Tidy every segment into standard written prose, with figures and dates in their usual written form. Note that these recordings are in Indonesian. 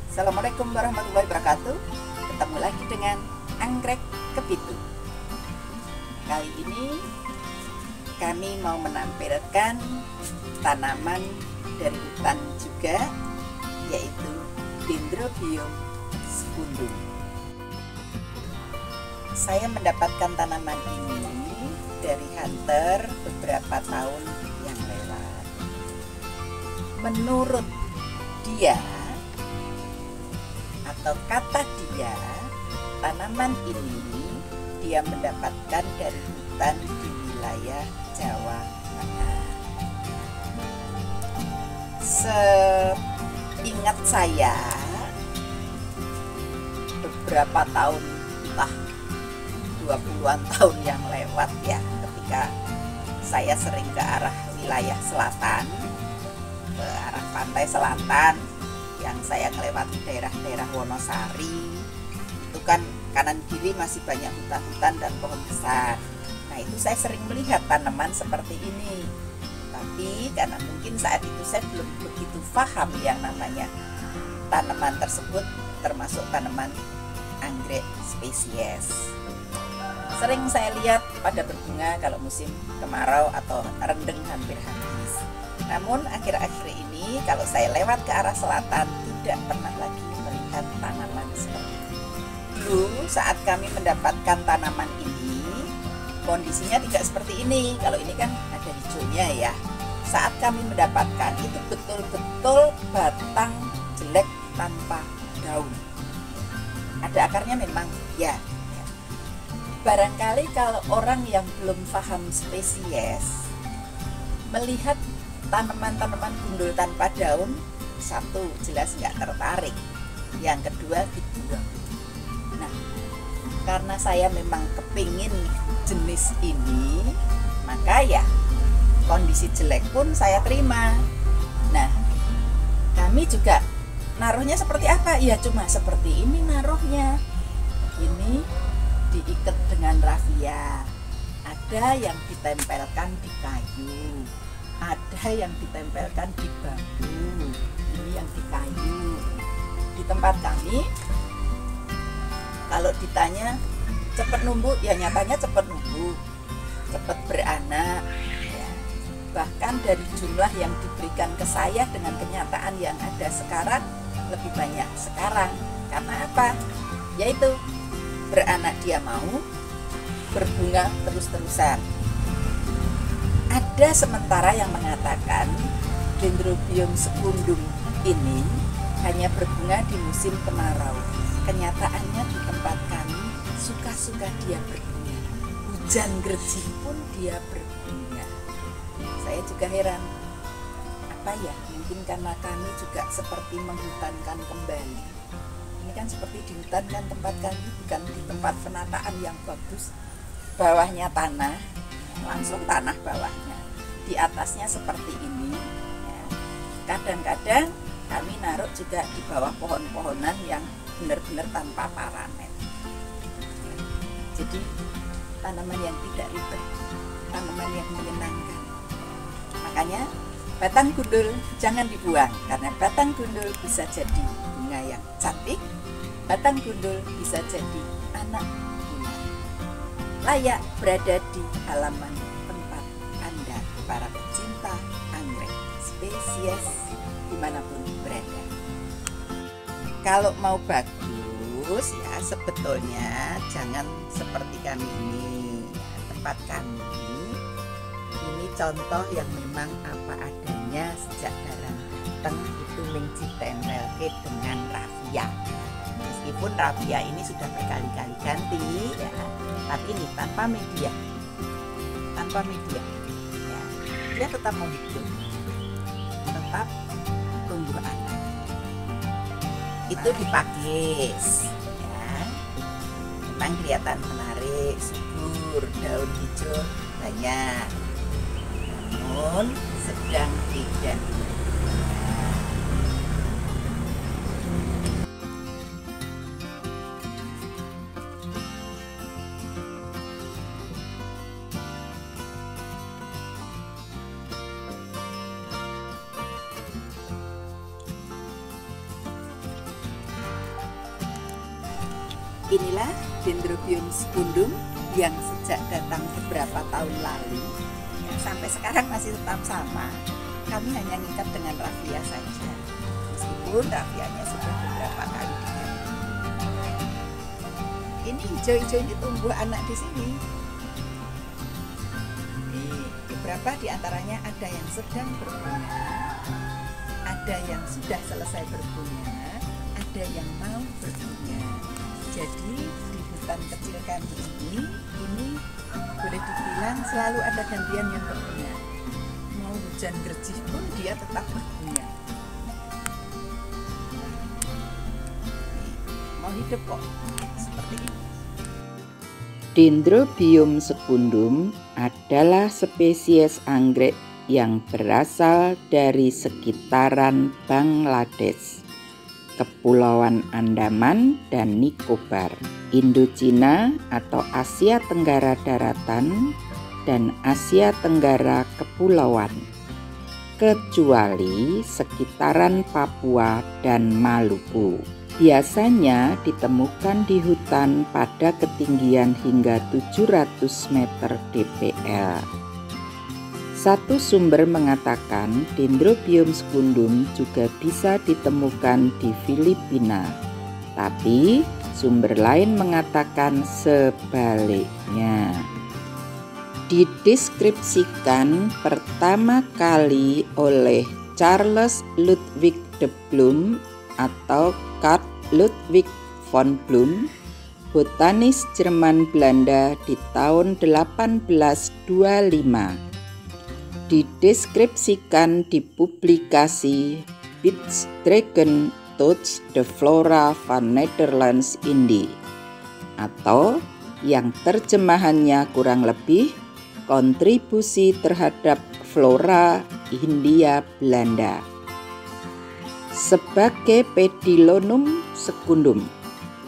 Assalamualaikum warahmatullahi wabarakatuh. Ketemu lagi dengan anggrek kepitu. Kali ini kami mau menampilkan tanaman dari hutan juga, yaitu Dendrobium secundum. Saya mendapatkan tanaman ini dari hunter beberapa tahun yang lewat. Menurut dia atau kata dia, tanaman ini dia mendapatkan dari hutan di wilayah Jawa Tengah. Seingat saya, beberapa tahun, entah 20-an tahun yang lewat ya, ketika saya sering ke arah wilayah selatan, ke arah pantai selatan, yang saya melewati daerah-daerah Wonosari, itu kan kanan kiri masih banyak hutan-hutan dan pohon besar. Nah, itu saya sering melihat tanaman seperti ini. Tapi karena mungkin saat itu saya belum begitu paham yang namanya tanaman tersebut termasuk tanaman anggrek spesies. Sering saya lihat pada berbunga kalau musim kemarau atau rendeng hampir habis. Namun akhir-akhir ini kalau saya lewat ke arah selatan tidak pernah lagi melihat tanaman seperti ini. Dulu saat kami mendapatkan tanaman ini, kondisinya tidak seperti ini. Kalau ini kan ada hijaunya ya. Saat kami mendapatkan itu betul-betul batang jelek tanpa daun. Ada akarnya memang ya. Barangkali kalau orang yang belum paham spesies melihat tanaman-tanaman gundul tanpa daun, satu jelas nggak tertarik, yang kedua dibuang. Nah, karena saya memang kepingin jenis ini, maka ya kondisi jelek pun saya terima. Nah, kami juga naruhnya seperti apa? Ya cuma seperti ini naruhnya. Ini diikat dengan rafia, ada yang ditempelkan di kayu, ada yang ditempelkan di bambu, ini yang di kayu. Di tempat kami, kalau ditanya cepat numbuh, ya nyatanya cepat numbuh, cepat beranak. Ya. Bahkan dari jumlah yang diberikan ke saya dengan kenyataan yang ada sekarang lebih banyak sekarang. Karena apa? Yaitu beranak dia mau, berbunga terus-terusan. Ada sementara yang mengatakan Dendrobium secundum ini hanya berbunga di musim kemarau. Kenyataannya di tempat kami suka-suka dia berbunga. Hujan gerji pun dia berbunga. Saya juga heran, apa ya, mungkin karena kami juga seperti menghutankan kembali. Ini kan seperti di hutan kan tempat kami, bukan di tempat penataan yang bagus. Bawahnya tanah, langsung tanah bawahnya, di atasnya seperti ini ya. Kadang-kadang kami naruh juga di bawah pohon-pohonan yang benar-benar tanpa paranet. Jadi tanaman yang tidak ribet, tanaman yang menyenangkan. Makanya batang gundul jangan dibuang, karena batang gundul bisa jadi bunga yang cantik, batang gundul bisa jadi anak bunga layak berada di halaman tempat Anda, para pecinta anggrek spesies dimanapun berada. Kalau mau bagus ya sebetulnya jangan seperti kami ini ya, tempat kami ini contoh yang memang apa adanya. Sejak darah datang itu lingci tempelke dengan rafia. Meskipun rafia ini sudah berkali-kali ganti ya, tapi ini tanpa media ya, dia tetap mau hidup, tetap tumbuh anak. Itu dipakis ya, memang kelihatan menarik, subur, daun hijau banyak, namun sedang tidak. Inilah Dendrobium secundum yang sejak datang beberapa tahun lalu sampai sekarang masih tetap sama. Kami hanya ngikat dengan rafia saja, meskipun rafianya sudah beberapa kali diganti. Ini hijau-hijau ini tumbuh anak di sini. Di beberapa diantaranya ada yang sedang berbunga, ada yang sudah selesai berbunga, ada yang mau berbunga. Jadi di hutan kecil kami ini boleh dibilang selalu ada gantian yang berbunga. Mau hujan gerjih pun dia tetap berbunga. Mau hidup kok seperti ini. Dendrobium secundum adalah spesies anggrek yang berasal dari sekitaran Bangladesh, Kepulauan Andaman dan Nicobar, Indochina atau Asia Tenggara Daratan, dan Asia Tenggara Kepulauan, kecuali sekitaran Papua dan Maluku. Biasanya ditemukan di hutan pada ketinggian hingga 700 meter dpl. Satu sumber mengatakan Dendrobium secundum juga bisa ditemukan di Filipina, tapi sumber lain mengatakan sebaliknya. Dideskripsikan pertama kali oleh Charles Ludwig de Bloom atau Carl Ludwig von Bloom, botanis Jerman Belanda di tahun 1825. Dideskripsikan di publikasi Beelddragen tot de Flora van Nederlands Indie, atau yang terjemahannya kurang lebih kontribusi terhadap flora Hindia Belanda, sebagai Pedilonum secundum.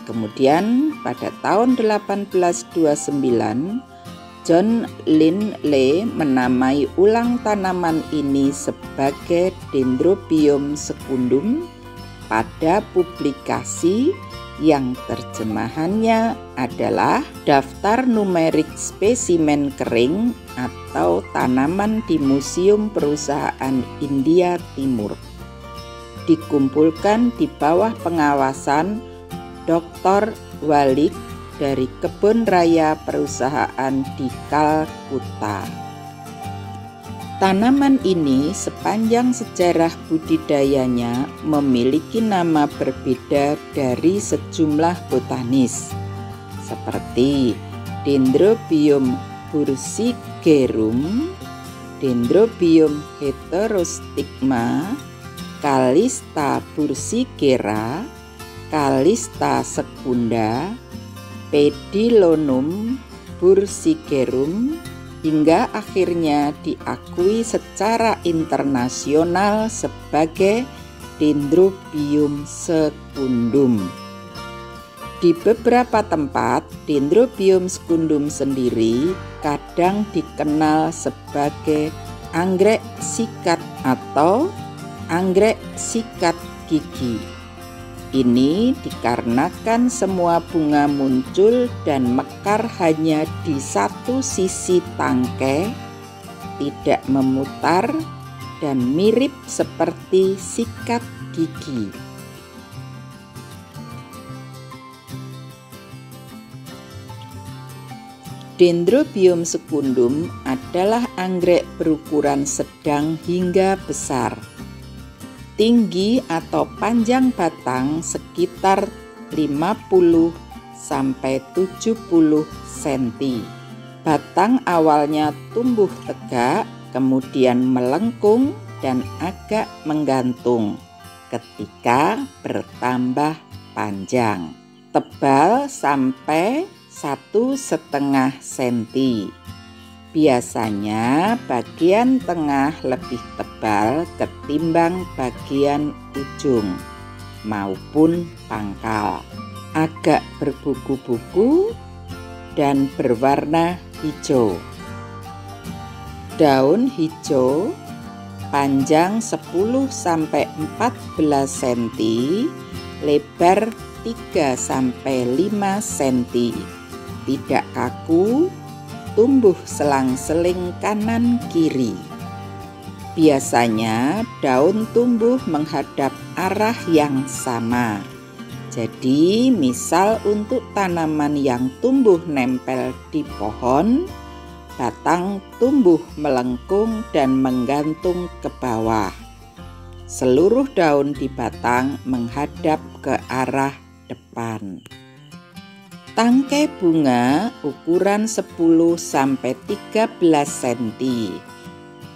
Kemudian pada tahun 1829 John Lindley menamai ulang tanaman ini sebagai Dendrobium secundum pada publikasi yang terjemahannya adalah Daftar Numerik Spesimen Kering atau Tanaman di Museum Perusahaan India Timur. Dikumpulkan di bawah pengawasan Dr. Walik dari Kebun Raya Perusahaan di Kalkuta. Tanaman ini sepanjang sejarah budidayanya memiliki nama berbeda dari sejumlah botanis, seperti Dendrobium bursigerum, Dendrobium heterostigma, Callista bursigera, Callista secunda, Pedilonum bursigerum, hingga akhirnya diakui secara internasional sebagai Dendrobium secundum. Di beberapa tempat, Dendrobium secundum sendiri kadang dikenal sebagai anggrek sikat atau anggrek sikat gigi. Ini dikarenakan semua bunga muncul dan mekar hanya di satu sisi tangkai, tidak memutar, dan mirip seperti sikat gigi. Dendrobium secundum adalah anggrek berukuran sedang hingga besar. Tinggi atau panjang batang sekitar 50 sampai 70 cm. Batang awalnya tumbuh tegak, kemudian melengkung dan agak menggantung ketika bertambah panjang. Tebal sampai 1,5 cm. Biasanya bagian tengah lebih tebal ketimbang bagian ujung maupun pangkal, agak berbuku-buku dan berwarna hijau. Daun hijau panjang 10-14 cm, lebar 3-5 cm. Tidak kaku, tumbuh selang-seling kanan kiri. Biasanya daun tumbuh menghadap arah yang sama. Jadi misal untuk tanaman yang tumbuh nempel di pohon, batang tumbuh melengkung dan menggantung ke bawah. Seluruh daun di batang menghadap ke arah depan. Tangkai bunga ukuran 10-13 cm.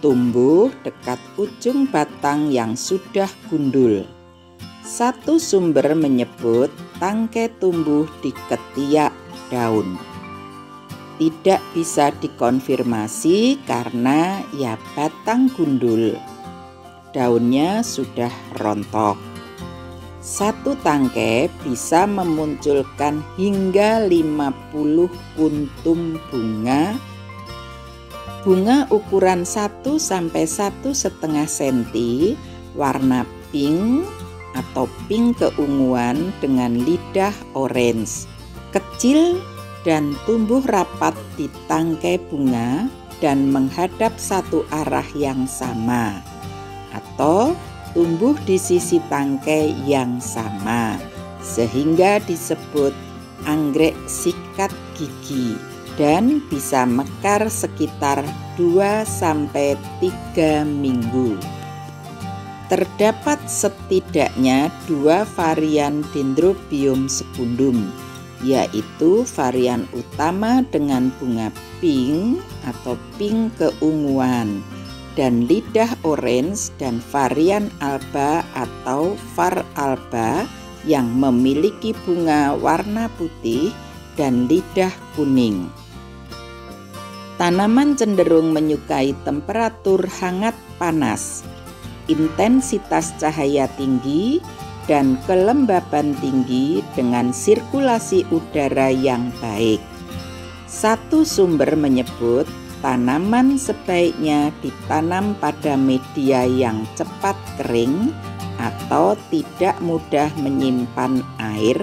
Tumbuh dekat ujung batang yang sudah gundul. Satu sumber menyebut tangkai tumbuh di ketiak daun. Tidak bisa dikonfirmasi karena ya batang gundul. Daunnya sudah rontok. Satu tangkai bisa memunculkan hingga 50 kuntum bunga. Bunga ukuran 1-1,5 cm, warna pink atau pink keunguan dengan lidah orange. Kecil dan tumbuh rapat di tangkai bunga dan menghadap satu arah yang sama, atau tumbuh di sisi tangkai yang sama, sehingga disebut anggrek sikat gigi, dan bisa mekar sekitar 2-3 minggu. Terdapat setidaknya 2 varian Dendrobium secundum, yaitu varian utama dengan bunga pink atau pink keunguan dan lidah orange, dan varian alba atau var alba yang memiliki bunga warna putih dan lidah kuning. Tanaman cenderung menyukai temperatur hangat panas, intensitas cahaya tinggi, dan kelembaban tinggi dengan sirkulasi udara yang baik. Satu sumber menyebut tanaman sebaiknya ditanam pada media yang cepat kering atau tidak mudah menyimpan air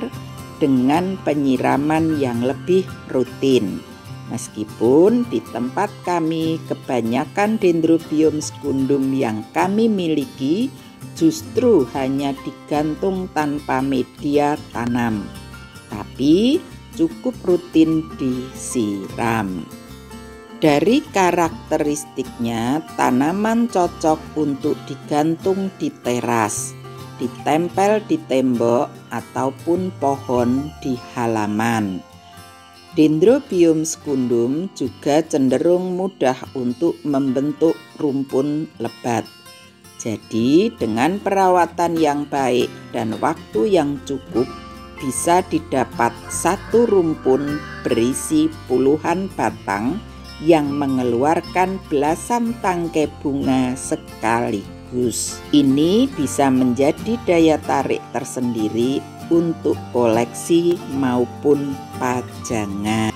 dengan penyiraman yang lebih rutin. Meskipun di tempat kami kebanyakan Dendrobium secundum yang kami miliki justru hanya digantung tanpa media tanam, tapi cukup rutin disiram. Dari karakteristiknya, tanaman cocok untuk digantung di teras, ditempel di tembok ataupun pohon di halaman. Dendrobium secundum juga cenderung mudah untuk membentuk rumpun lebat. Jadi dengan perawatan yang baik dan waktu yang cukup, bisa didapat satu rumpun berisi puluhan batang yang mengeluarkan belasan tangkai bunga sekaligus. Ini bisa menjadi daya tarik tersendiri untuk koleksi maupun pajangan.